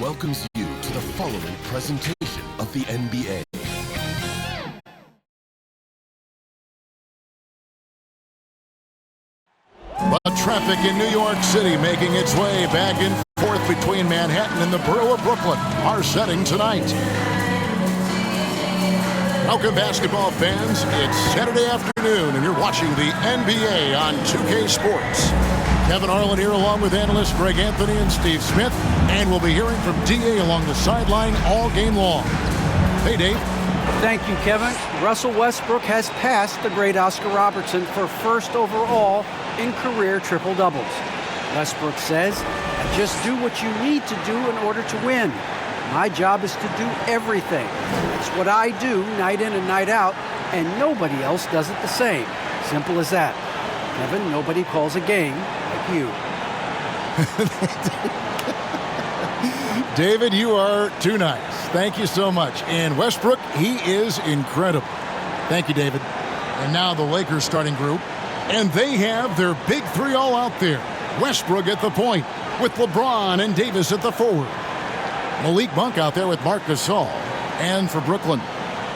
welcomes you to the following presentation of the NBA. But traffic in New York City making its way back and forth between Manhattan and the borough of Brooklyn. Our setting tonight. Welcome, basketball fans. It's Saturday afternoon, and you're watching the NBA on 2K Sports. Kevin Harlan here along with analysts Greg Anthony and Steve Smith, and we'll be hearing from D.A. along the sideline all game long. Hey, Dave. Thank you, Kevin. Russell Westbrook has passed the great Oscar Robertson for first overall in career triple-doubles. Westbrook says, "I just do what you need to do in order to win. My job is to do everything. It's what I do night in and night out, and nobody else does it the same. Simple as that." Kevin, nobody calls a game like you. David, you are too nice. Thank you so much. And Westbrook, he is incredible. Thank you, David. And now the Lakers starting group. And they have their big three all out there. Westbrook at the point with LeBron and Davis at the forward. Malik Monk out there with Marc Gasol. And for Brooklyn,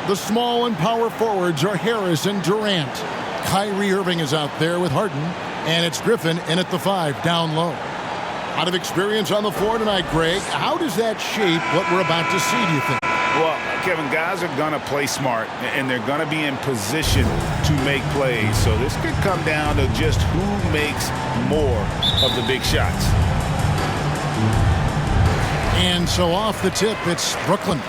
the small and power forwards are Harris and Durant. Kyrie Irving is out there with Harden. And it's Griffin in at the 5 down low. Out of experience on the floor tonight, Greg, how does that shape what we're about to see, do you think? Well, Kevin, guys are going to play smart, and they're going to be in position to make plays. So this could come down to just who makes more of the big shots. And so off the tip, it's Brooklyn.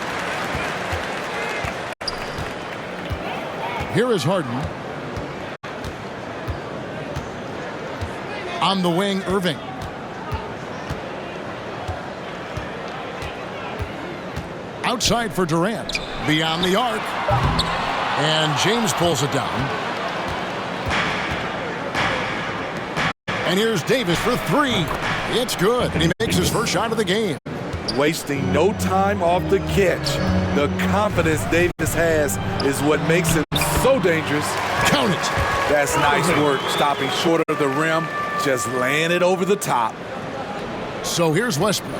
Here is Harden. On the wing, Irving. Outside for Durant. Beyond the arc. And James pulls it down. And here's Davis for 3. It's good. And he makes his first shot of the game. Wasting no time off the catch. The confidence Davis has is what makes him so dangerous. Count it. That's nice work. Stopping short of the rim. Just laying it over the top. So here's Westbrook.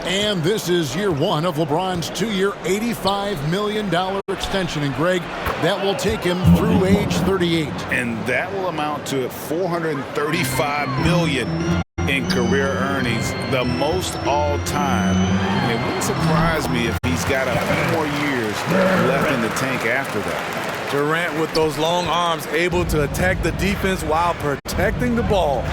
And this is year 1 of LeBron's 2-year, $85 million extension. And, Greg, that will take him through age 38. And that will amount to $435 million in career earnings, the most all-time. And it wouldn't surprise me if he's got a few more years left in the tank after that. Durant with those long arms able to attack the defense while protecting the ball.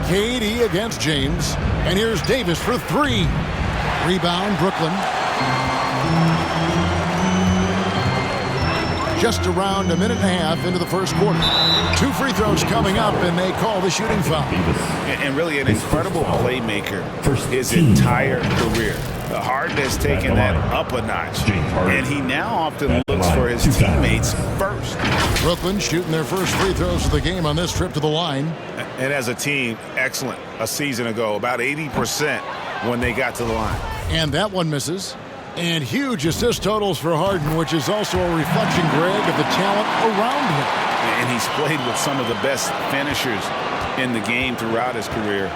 KD against James. And here's Davis for 3. Rebound, Brooklyn. Just around a minute and a half into the first quarter. 2 free throws coming up, and they call the shooting foul. And really an incredible playmaker his entire career. Harden has taken that up a notch, and he now often looks for his teammates first. Brooklyn shooting their first free throws of the game on this trip to the line. And as a team, excellent a season ago, about 80% when they got to the line. And that one misses. And huge assist totals for Harden, which is also a reflection, Greg, of the talent around him. And he's played with some of the best finishers in the game throughout his career.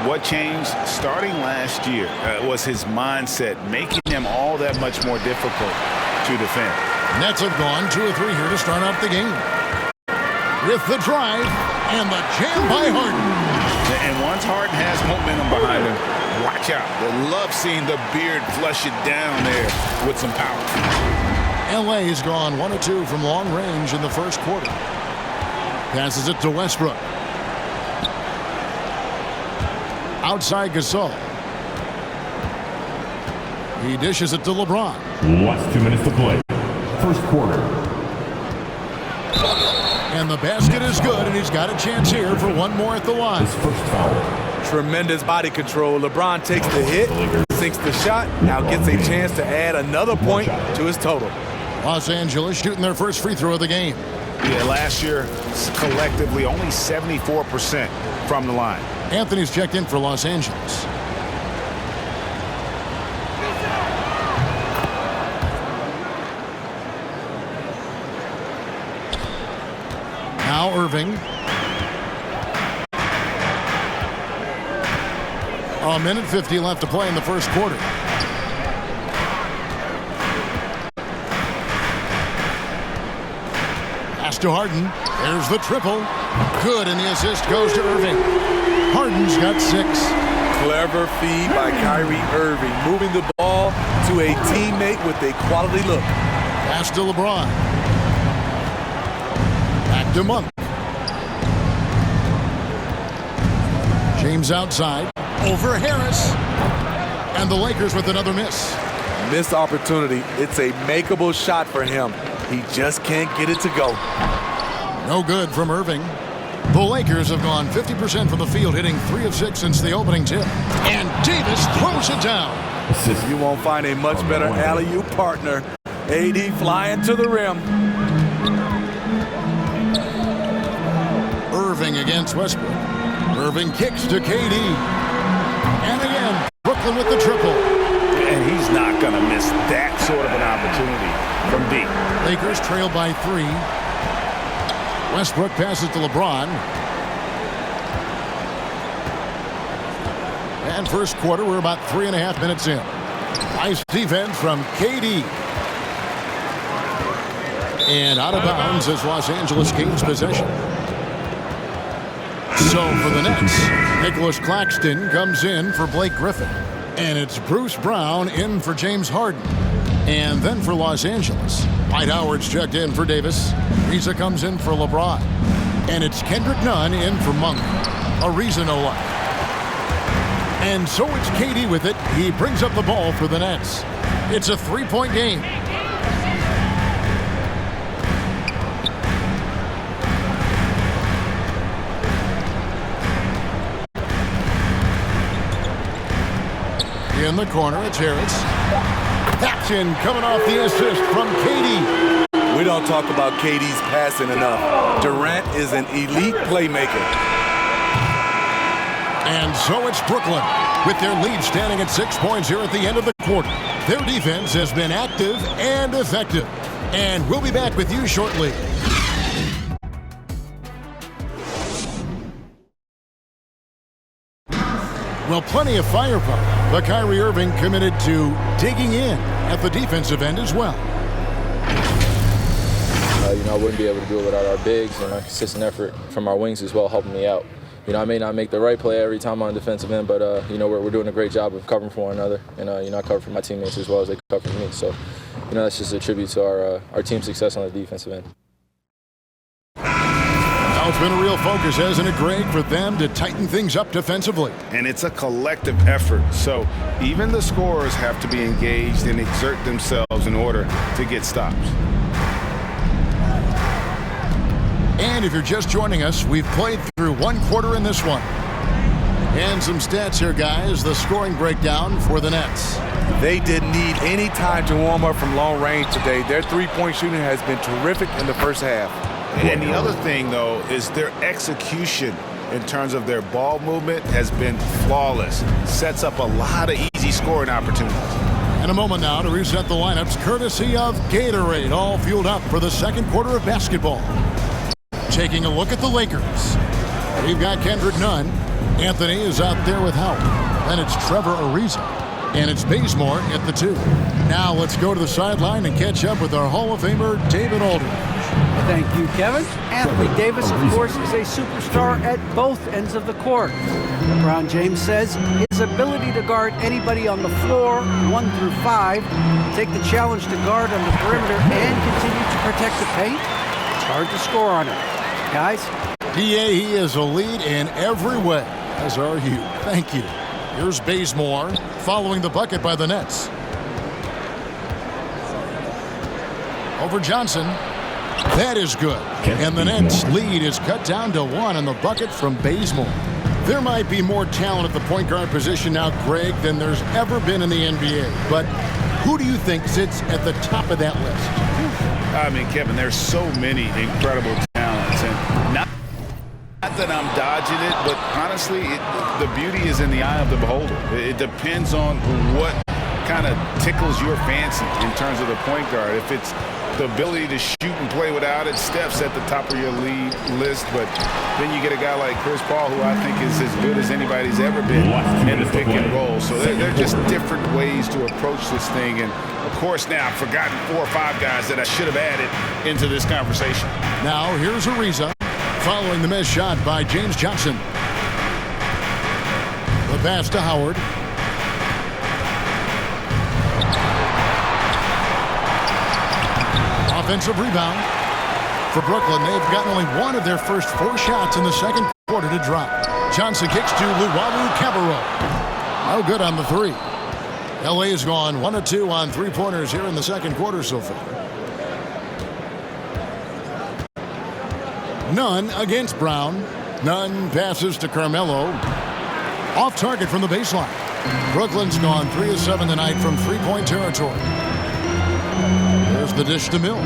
What changed starting last year was his mindset, making him all that much more difficult to defend. Nets have gone 2 or 3 here to start out the game. With the drive and the jam by Harden. And once Harden has momentum behind him, watch out. They love seeing the beard flush it down there with some power. LA's gone 1 or 2 from long range in the first quarter. Passes it to Westbrook. Outside Gasol. He dishes it to LeBron. Last 2 minutes to play. First quarter. And the basket is good, and he's got a chance here for 1 more at the line. His first foul. Tremendous body control. LeBron takes the hit, sinks the shot, now gets a chance to add another point to his total. Los Angeles shooting their first free throw of the game. Yeah, last year, collectively, only 74% from the line. Anthony's checked in for Los Angeles. Now Irving. A minute 50 left to play in the first quarter. Pass to Harden. There's the triple. Good, and the assist goes to Irving. Harden's got 6. Clever feed by Kyrie Irving, moving the ball to a teammate with a quality look. Pass to LeBron. Back to Monk. James outside. Over Harris. And the Lakers with another miss. Missed opportunity. It's a makeable shot for him. He just can't get it to go. No good from Irving. The Lakers have gone 50% from the field, hitting 3 of 6 since the opening tip. And Davis throws it down. You won't find a much better alley-oop partner. AD flying to the rim. Irving against Westbrook. Irving kicks to KD. And again, Brooklyn with the triple. And he's not going to miss that sort of an opportunity from deep. Lakers trail by 3. Westbrook passes to LeBron. And first quarter, we're about 3.5 minutes in. Nice defense from KD. And out of bounds as Los Angeles gains possession. So for the Nets, Nicholas Claxton comes in for Blake Griffin. And it's Bruce Brown in for James Harden. And then for Los Angeles, Dwight Howard's checked in for Davis. Ariza comes in for LeBron. And it's Kendrick Nunn in for Monk. Ariza no luck. And so it's KD with it. He brings up the ball for the Nets. It's a 3-point game. In the corner, it's Harris. That's in, coming off the assist from KD. We don't talk about KD's passing enough. Durant is an elite playmaker. And so it's Brooklyn, with their lead standing at 6 points here at the end of the quarter. Their defense has been active and effective. And we'll be back with you shortly. Well, plenty of firepower, but Kyrie Irving committed to digging in at the defensive end as well. I wouldn't be able to do it without our bigs and our consistent effort from our wings as well, helping me out. I may not make the right play every time on the defensive end, but we're doing a great job of covering for one another, and I cover for my teammates as well as they cover for me. So, that's just a tribute to our team's success on the defensive end. Now it's been a real focus, hasn't it, Greg, for them to tighten things up defensively? And it's a collective effort. So even the scorers have to be engaged and exert themselves in order to get stops. And if you're just joining us, we've played through 1 quarter in this one. And some stats here, guys. The scoring breakdown for the Nets. They didn't need any time to warm up from long range today. Their three-point shooting has been terrific in the first half. And the other thing, though, is their execution in terms of their ball movement has been flawless. Sets up a lot of easy scoring opportunities. And a moment now to reset the lineups, courtesy of Gatorade, all fueled up for the second quarter of basketball. Taking a look at the Lakers. We've got Kendrick Nunn. Anthony is out there with Howard. Then it's Trevor Ariza. And it's Bazemore at the 2. Now let's go to the sideline and catch up with our Hall of Famer, David Aldridge. Thank you, Kevin. Anthony Davis, of course, is a superstar at both ends of the court. LeBron James says his ability to guard anybody on the floor, 1 through 5, take the challenge to guard on the perimeter and continue to protect the paint, it's hard to score on him. Guys? DA, he is a lead in every way, as are you. Thank you. Here's Bazemore following the bucket by the Nets. Over Johnson. That is good. And the Nets' lead is cut down to 1 on the bucket from Bazemore. There might be more talent at the point guard position now, Greg, than there's ever been in the NBA. But who do you think sits at the top of that list? I mean, Kevin, there's so many incredible talents. And not that I'm dodging it, but honestly, the beauty is in the eye of the beholder. It depends on what kind of tickles your fancy in terms of the point guard. If it's the ability to shoot and play without it, Steph's at the top of your lead list, but then you get a guy like Chris Paul, who I think is as good as anybody's ever been in the pick and roll. So they're just different ways to approach this thing. And of course, now I've forgotten 4 or 5 guys that I should have added into this conversation. Now here's Ariza following the missed shot by James Johnson. The pass to Howard. Offensive rebound for Brooklyn. They've gotten only one of their first 4 shots in the second quarter to drop. Johnson kicks to Luwawu Cabarrot. No good on the 3. LA has gone 1 of 2 on 3-pointers here in the second quarter so far. None against Brown. None passes to Carmelo. Off target from the baseline. Brooklyn's gone 3 of 7 tonight from 3-point territory. There's the dish to Mills.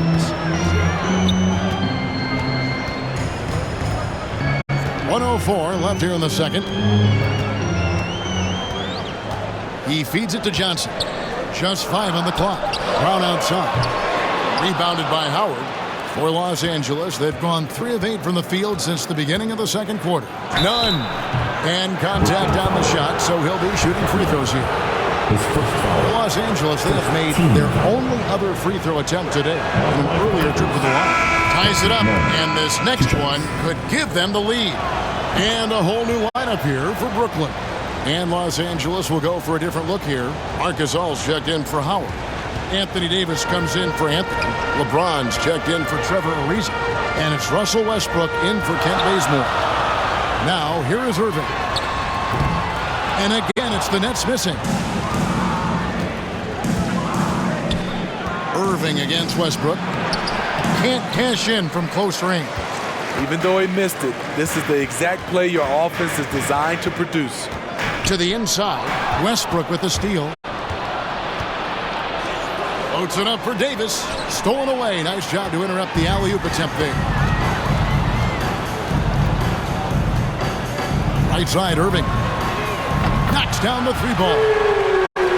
1:04 left here in the second. He feeds it to Johnson. Just 5 on the clock. Brown outside. Rebounded by Howard. For Los Angeles, they've gone 3 of 8 from the field since the beginning of the second quarter. None. And contact on the shot, so he'll be shooting free throws here. For Los Angeles, they have made their only other free throw attempt today on an earlier trip to the line. Ties it up, and this next one could give them the lead. And a whole new lineup here for Brooklyn. And Los Angeles will go for a different look here. Marc Gasol's checked in for Howard. Anthony Davis comes in for Anthony. LeBron's checked in for Trevor Ariza. And it's Russell Westbrook in for Kent Bazemore. Now, here is Irving. And again, it's the Nets missing. Irving against Westbrook. Can't cash in from close range. Even though he missed it, this is the exact play your offense is designed to produce. To the inside, Westbrook with the steal. Loads it up for Davis. Stolen away. Nice job to interrupt the alley-oop attempt there. Right side, Irving. Knocks down the 3 ball.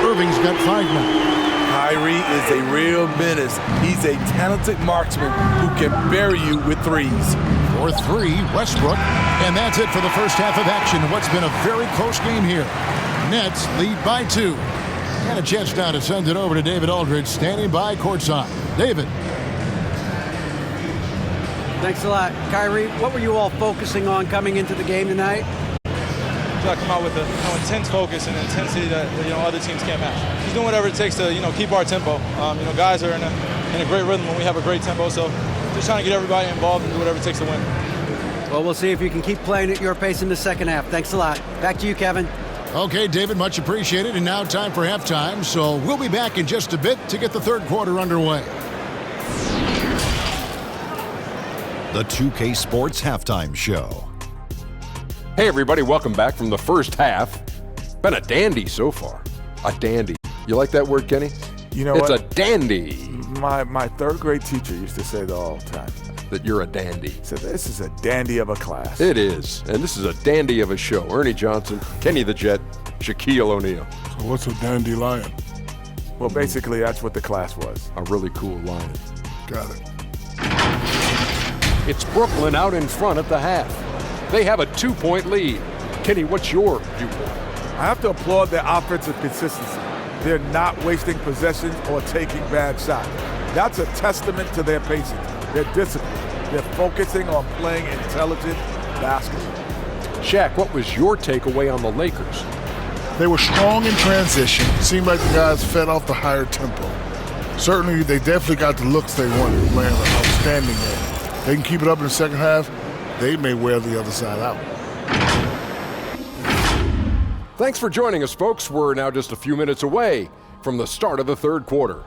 Irving's got 5 now. Kyrie is a real menace. He's a talented marksman who can bury you with 3s. For 3, Westbrook. And that's it for the first half of action. What's been a very close game here. Nets lead by 2. And a chance now to send it over to David Aldridge, standing by courtside. David. Thanks a lot. Kyrie, what were you all focusing on coming into the game tonight? I come out with an intense focus and intensity that other teams can't match. Just doing whatever it takes to keep our tempo. Guys are in a great rhythm when we have a great tempo, so just trying to get everybody involved and do whatever it takes to win. Well, we'll see if you can keep playing at your pace in the second half. Thanks a lot. Back to you, Kevin. Okay, David, much appreciated. And now time for halftime, so we'll be back in just a bit to get the third quarter underway. The 2K Sports Halftime Show. Hey everybody, welcome back from the first half. Been a dandy so far. A dandy. You like that word, Kenny? You know it's what? a dandy. My third grade teacher used to say that all the time. That you're a dandy. So this is a dandy of a class. It is. And this is a dandy of a show. Ernie Johnson, Kenny the Jet, Shaquille O'Neal. So what's a dandelion? Well, basically that's what the class was. A really cool lion. Got it. It's Brooklyn out in front at the half. They have a 2-point lead. Kenny, what's your viewpoint? I have to applaud their offensive consistency. They're not wasting possessions or taking bad shots. That's a testament to their patience, their discipline. They're focusing on playing intelligent basketball. Shaq, what was your takeaway on the Lakers? They were strong in transition. Seemed like the guys fed off the higher tempo. Certainly, they definitely got the looks they wanted, playing an outstanding game. They can keep it up in the second half. They may wear the other side out. Thanks for joining us, folks. We're now just a few minutes away from the start of the third quarter.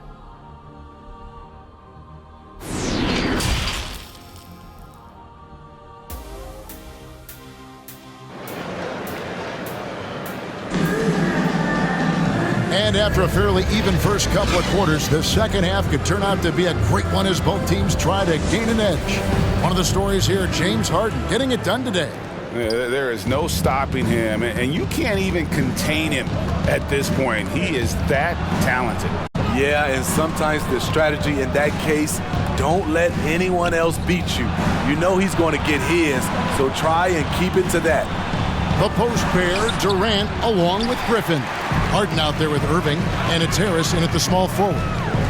And after a fairly even first couple of quarters, the second half could turn out to be a great one as both teams try to gain an edge. One of the stories here, James Harden getting it done today. There is no stopping him, and you can't even contain him at this point. He is that talented. Yeah, and sometimes the strategy in that case, don't let anyone else beat you. You know he's going to get his, so try and keep it to that. The post pair, Durant along with Griffin. Harden out there with Irving, and it's Harris in at the small forward.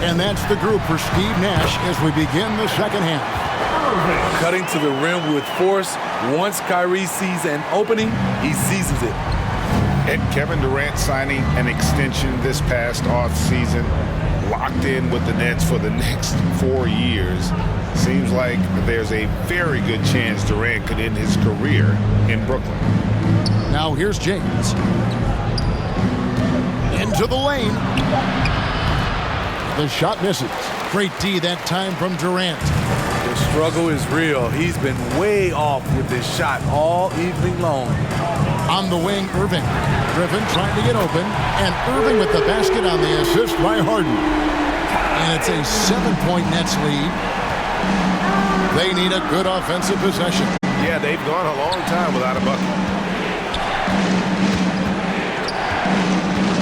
And that's the group for Steve Nash as we begin the second half. Cutting to the rim with force. Once Kyrie sees an opening, he seizes it. And Kevin Durant signing an extension this past offseason, locked in with the Nets for the next 4 years. Seems like there's a very good chance Durant could end his career in Brooklyn. Now here's James. Into the lane. The shot misses. Great D that time from Durant. The struggle is real. He's been way off with this shot all evening long. On the wing, Irving. Griffin trying to get open, and Irving with the basket on the assist by Harden. And it's a 7-point Nets lead. They need a good offensive possession. Yeah, they've gone a long time without a bucket.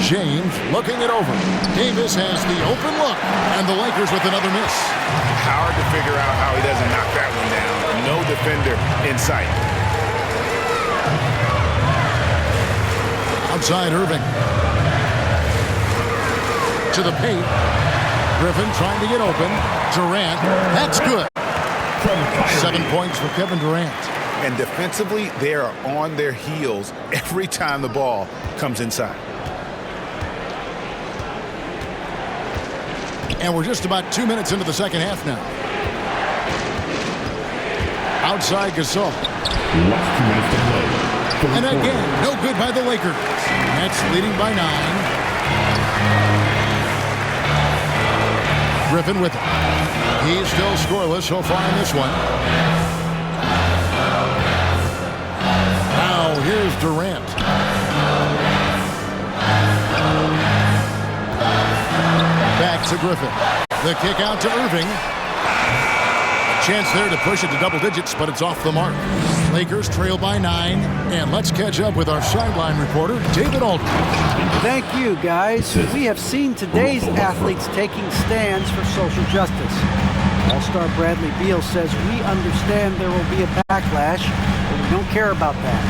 James looking it over. Davis has the open look, and the Lakers with another miss. Hard to figure out how he doesn't knock that one down. No defender in sight. Outside Irving. To the paint. Griffin trying to get open. Durant, that's good. 7 points for Kevin Durant. And defensively, they are on their heels every time the ball comes inside. And we're just about 2 minutes into the second half now. Outside Gasol. Last 2 minutes to play. And again, no good by the Lakers. Nets leading by 9. Griffin with it. He's still scoreless so far in this one. Now here's Durant. Back to Griffin. The kick out to Irving. Chance there to push it to double digits, but it's off the mark. Lakers trail by 9, and let's catch up with our sideline reporter, David Aldridge. Thank you, guys. We have seen today's athletes taking stands for social justice. All-star Bradley Beal says, "We understand there will be a backlash, but we don't care about that.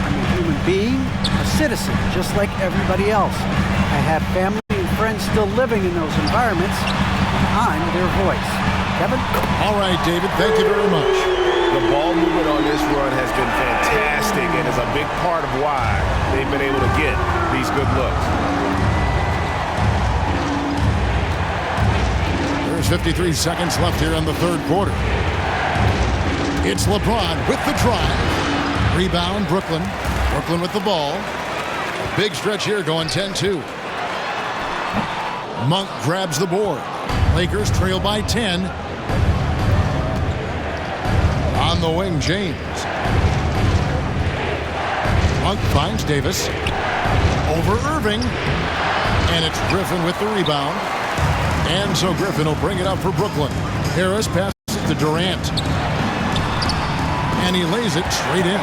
I'm a human being, a citizen, just like everybody else. I have family and friends still living in those environments. I'm their voice." Kevin? All right, David, thank you very much. The ball movement on this run has been fantastic and is a big part of why they've been able to get these good looks. There's 53 seconds left here in the third quarter. It's LeBron with the drive. Rebound, Brooklyn. Brooklyn with the ball. Big stretch here going 10-2. Monk grabs the board. Lakers trail by 10. On the wing, James. Monk finds Davis. Over Irving. And it's Griffin with the rebound. And so Griffin will bring it up for Brooklyn. Harris passes it to Durant. And he lays it straight in.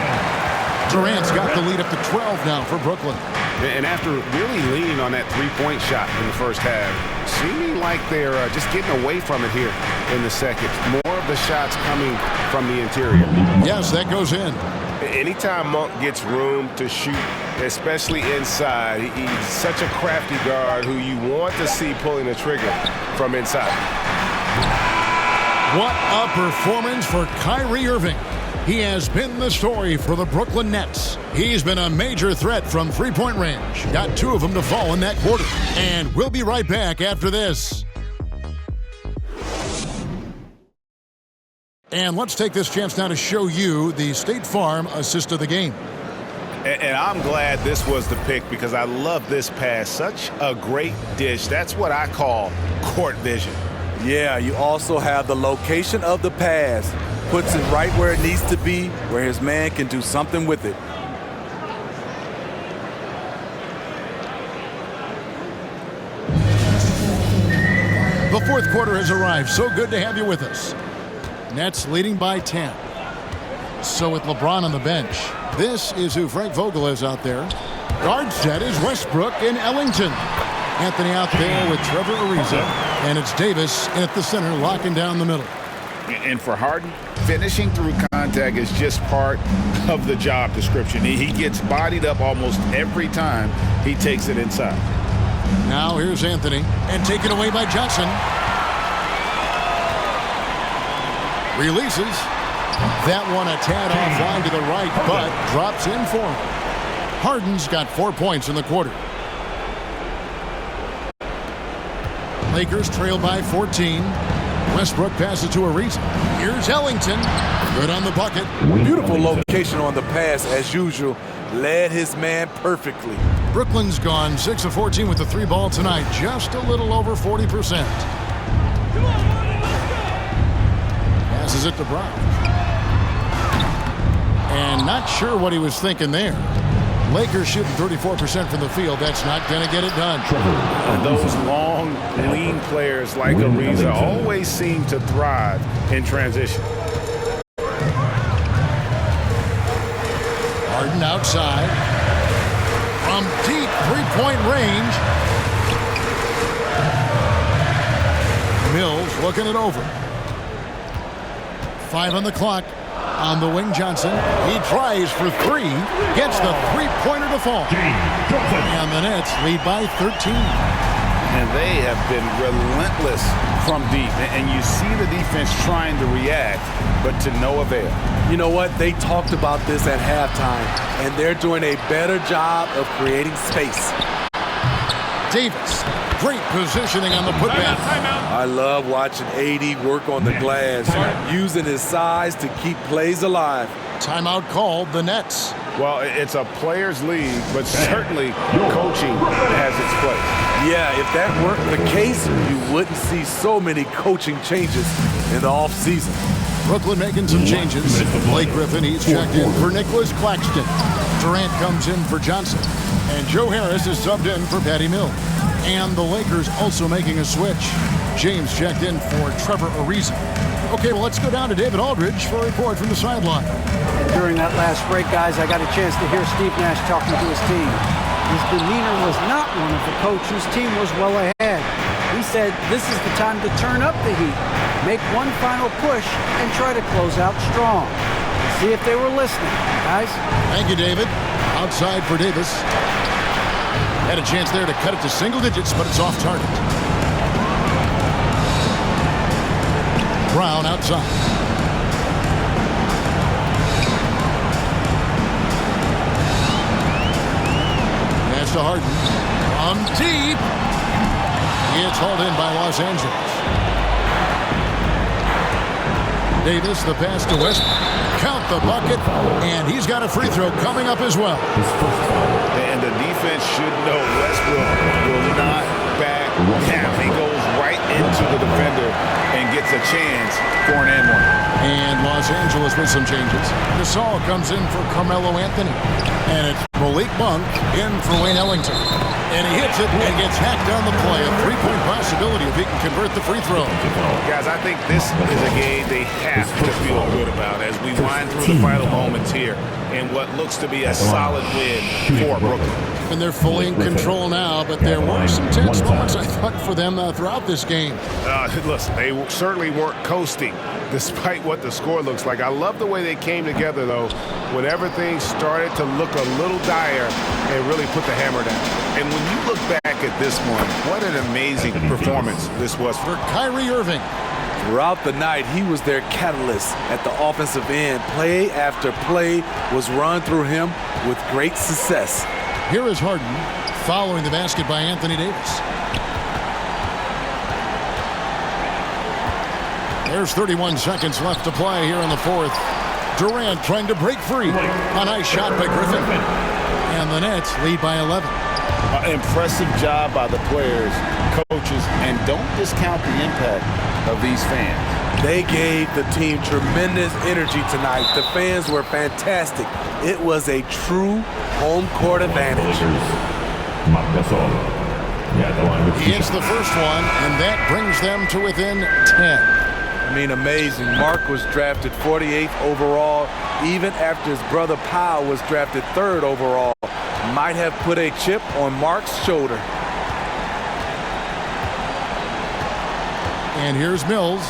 Durant's got the lead up to 12 now for Brooklyn. And after really leaning on that three-point shot in the first half, seeming like they're just getting away from it here in the second. More of the shots coming from the interior. Yes, that goes in. Anytime Monk gets room to shoot, especially inside, he's such a crafty guard who you want to see pulling the trigger from inside. What a performance for Kyrie Irving. He has been the story for the Brooklyn Nets. He's been a major threat from three-point range. Got 2 of them to fall in that quarter. And we'll be right back after this. And let's take this chance now to show you the State Farm assist of the game. And I'm glad this was the pick because I love this pass. Such a great dish. That's what I call court vision. Yeah, you also have the location of the pass. Puts it right where it needs to be, where his man can do something with it. The fourth quarter has arrived. So good to have you with us. Nets leading by 10. So with LeBron on the bench, This is who Frank Vogel is out there. Guard set is Westbrook and Ellington. Anthony out there with Trevor Ariza. And it's Davis at the center, locking down the middle. And for Harden, finishing through contact is just part of the job description. He gets bodied up almost every time he takes it inside. Now here's Anthony, and taken away by Johnson. Releases. That one a tad offline to the right, but drops in for him. Harden's got 4 points in the quarter. Lakers trail by 14. Westbrook passes to Ariza. Here's Ellington. Good on the bucket. Beautiful location on the pass, as usual. Led his man perfectly. Brooklyn's gone 6 of 14 with the 3 ball tonight. Just a little over 40%. Passes it to Brown. And not sure what he was thinking there. Lakers shooting 34% from the field. That's not going to get it done. And those long, lean players like Ariza always seem to thrive in transition. Harden outside. From deep three-point range. Mills looking it over. 5 on the clock. On the wing, Johnson. He tries for 3. Gets the three-pointer to fall. And the Nets lead by 13. And they have been relentless from deep. And you see the defense trying to react, but to no avail. You know what? They talked about this at halftime, and they're doing a better job of creating space. Davis. Great positioning on the putback. I love watching AD work on the glass, using his size to keep plays alive. Timeout called, the Nets. Well, it's a players' league, but certainly coaching has its place. Yeah, if that weren't the case, you wouldn't see so many coaching changes in the offseason. Brooklyn making some changes. Blake Griffin, he's checked in for Nicholas Claxton. Durant comes in for Johnson. And Joe Harris is subbed in for Patty Mills. And the Lakers also making a switch. James checked in for Trevor Ariza. Okay, well, let's go down to David Aldridge for a report from the sideline. And during that last break, guys, I got a chance to hear Steve Nash talking to his team. His demeanor was not one of the coach whose team was well ahead. He said this is the time to turn up the heat, make one final push, and try to close out strong. See if they were listening, guys. Thank you, David. Outside for Davis. Had a chance there to cut it to single digits, but it's off target. Brown outside. Pass to Harden. From deep. It's hauled in by Los Angeles. Davis, the pass to Westbrook. Count the bucket, and he's got a free throw coming up as well. And the defense should know Westbrook will not back down. He goes right into the defender and gets a chance for an and one. And Los Angeles with some changes. Gasol comes in for Carmelo Anthony. And it's Malik Monk in for Wayne Ellington. And he hits it and gets hacked on the play. A three-point possibility if he can convert the free throw. Guys, I think this is a game they have to feel good about as we wind through the final moments here in what looks to be a solid win for Brooklyn. And they're fully in control now, but there were some tense moments, I thought, for them throughout this game. Listen, they certainly weren't coasting despite what the score looks like. I love the way they came together, though, when everything started to look a little dire and really put the hammer down. And when you look back at this one, what an amazing performance this was for Kyrie Irving. Throughout the night, he was their catalyst at the offensive end. Play after play was run through him with great success. Here is Harden following the basket by Anthony Davis. There's 31 seconds left to play here in the fourth. Durant trying to break free. A nice shot by Griffin. And the Nets lead by 11. Impressive job by the players, coaches, and don't discount the impact of these fans. They gave the team tremendous energy tonight. The fans were fantastic. It was a true home court advantage. He hits the first one, and that brings them to within 10. I mean, amazing. Mark was drafted 48th overall, even after his brother Powell was drafted 3rd overall. Might have put a chip on Mark's shoulder. And here's Mills.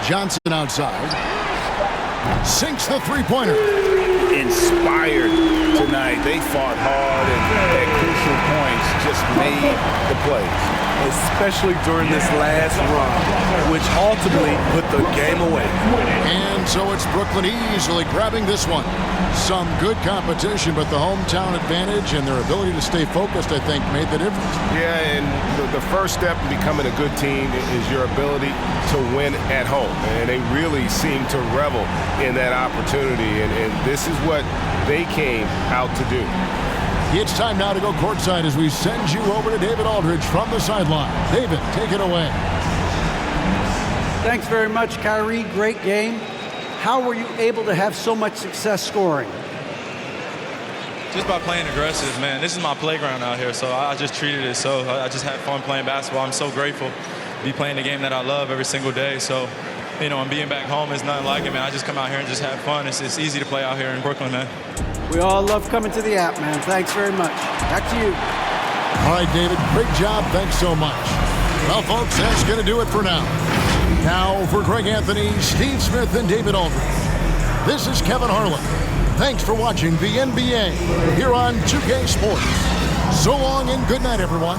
Johnson outside. Sinks the three-pointer. Inspired tonight. They fought hard and at crucial points just made the plays. Especially during this last run, which ultimately put the game away. And so it's Brooklyn easily grabbing this one. Some good competition, but the hometown advantage and their ability to stay focused, I think, made the difference. Yeah, and the first step in becoming a good team is your ability to win at home. And they really seem to revel in that opportunity, and this is what they came out to do. It's time now to go courtside as we send you over to David Aldridge from the sideline. David, take it away. Thanks very much, Kyrie. Great game. How were you able to have so much success scoring? Just by playing aggressive, man. This is my playground out here, so I just treated it so. I just had fun playing basketball. I'm so grateful to be playing the game that I love every single day. So, you know, and being back home is nothing like it, man. I just come out here and just have fun. It's easy to play out here in Brooklyn, man. We all love coming to the app, man. Thanks very much. Back to you. All right, David, great job. Thanks so much. Well, folks, that's going to do it for now. Now, for Greg Anthony, Steve Smith, and David Aldridge, this is Kevin Harlan. Thanks for watching the NBA here on 2K Sports. So long and good night, everyone.